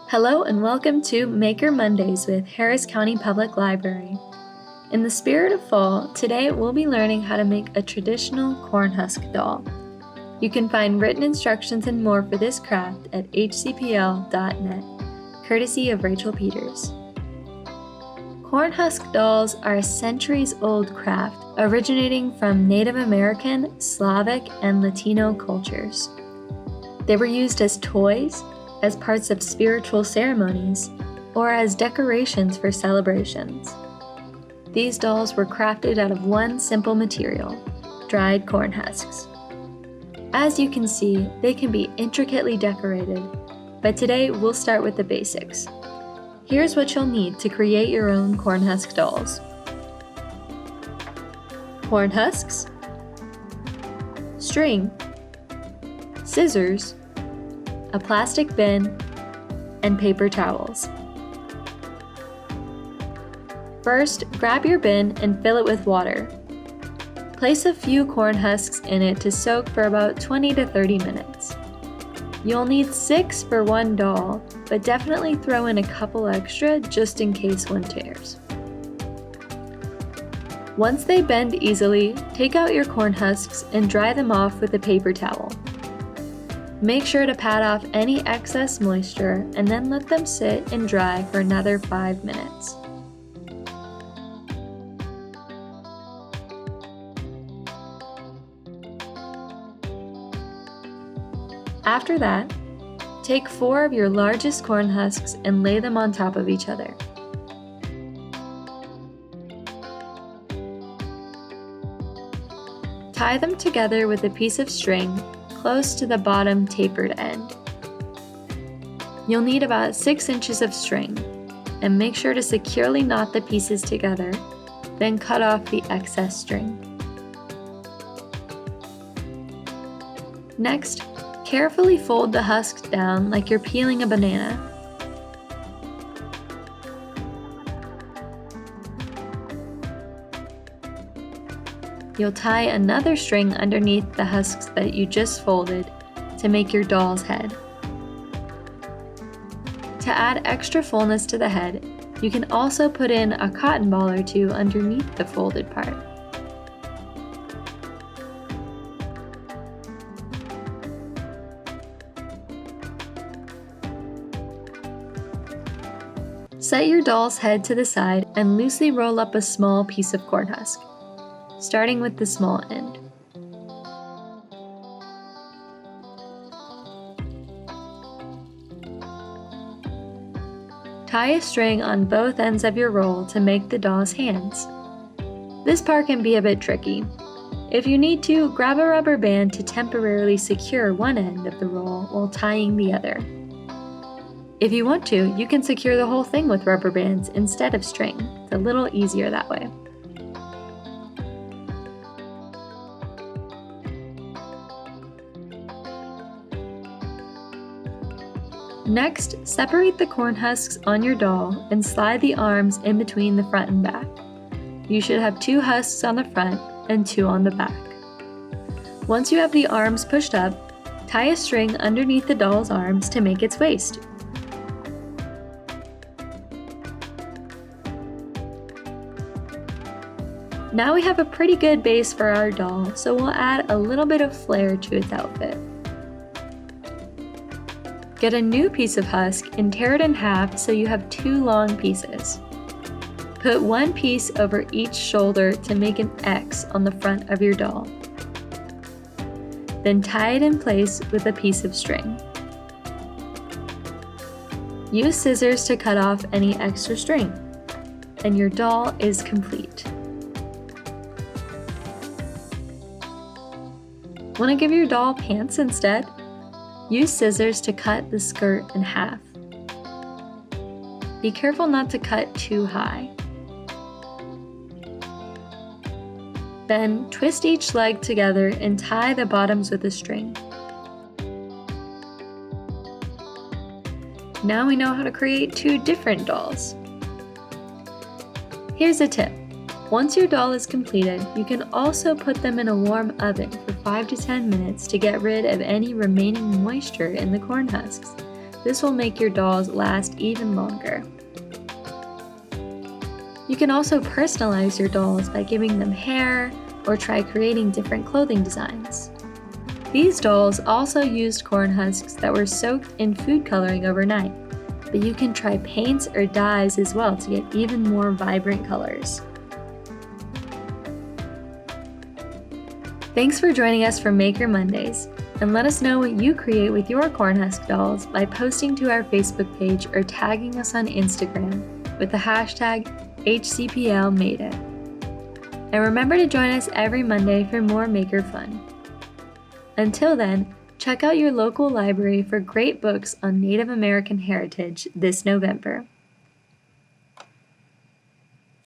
Hello and welcome to Maker Mondays with Harris County Public Library. In the spirit of fall, today we'll be learning how to make a traditional corn husk doll. You can find written instructions and more for this craft at hcpl.net, courtesy of Rachel Peters. Corn husk dolls are a centuries-old craft originating from Native American, Slavic, and Latino cultures. They were used as toys, as parts of spiritual ceremonies, or as decorations for celebrations. These dolls were crafted out of one simple material, dried corn husks. As you can see, they can be intricately decorated, but today we'll start with the basics. Here's what you'll need to create your own corn husk dolls. Corn husks, string, scissors, a plastic bin, and paper towels. First, grab your bin and fill it with water. Place a few corn husks in it to soak for about 20 to 30 minutes. You'll need 6 for one doll, but definitely throw in a couple extra just in case one tears. Once they bend easily, take out your corn husks and dry them off with a paper towel. Make sure to pat off any excess moisture and then let them sit and dry for another 5 minutes. After that, take 4 of your largest corn husks and lay them on top of each other. Tie them together with a piece of string close to the bottom tapered end. You'll need about 6 inches of string, and make sure to securely knot the pieces together, then cut off the excess string. Next, carefully fold the husks down like you're peeling a banana. You'll tie another string underneath the husks that you just folded to make your doll's head. To add extra fullness to the head, you can also put in a cotton ball or two underneath the folded part. Set your doll's head to the side and loosely roll up a small piece of corn husk, starting with the small end. Tie a string on both ends of your roll to make the doll's hands. This part can be a bit tricky. If you need to, grab a rubber band to temporarily secure one end of the roll while tying the other. If you want to, you can secure the whole thing with rubber bands instead of string. It's a little easier that way. Next, separate the corn husks on your doll and slide the arms in between the front and back. You should have 2 husks on the front and 2 on the back. Once you have the arms pushed up, tie a string underneath the doll's arms to make its waist. Now we have a pretty good base for our doll, so we'll add a little bit of flair to its outfit. Get a new piece of husk and tear it in half so you have 2 long pieces. Put one piece over each shoulder to make an X on the front of your doll. Then tie it in place with a piece of string. Use scissors to cut off any extra string, and your doll is complete. Want to give your doll pants instead? Use scissors to cut the skirt in half. Be careful not to cut too high. Then twist each leg together and tie the bottoms with a string. Now we know how to create 2 different dolls. Here's a tip. Once your doll is completed, you can also put them in a warm oven for 5 to 10 minutes to get rid of any remaining moisture in the corn husks. This will make your dolls last even longer. You can also personalize your dolls by giving them hair or try creating different clothing designs. These dolls also used corn husks that were soaked in food coloring overnight, but you can try paints or dyes as well to get even more vibrant colors. Thanks for joining us for Maker Mondays, and let us know what you create with your corn husk dolls by posting to our Facebook page or tagging us on Instagram with the hashtag HCPLMadeIt. And remember to join us every Monday for more Maker fun. Until then, check out your local library for great books on Native American heritage this November.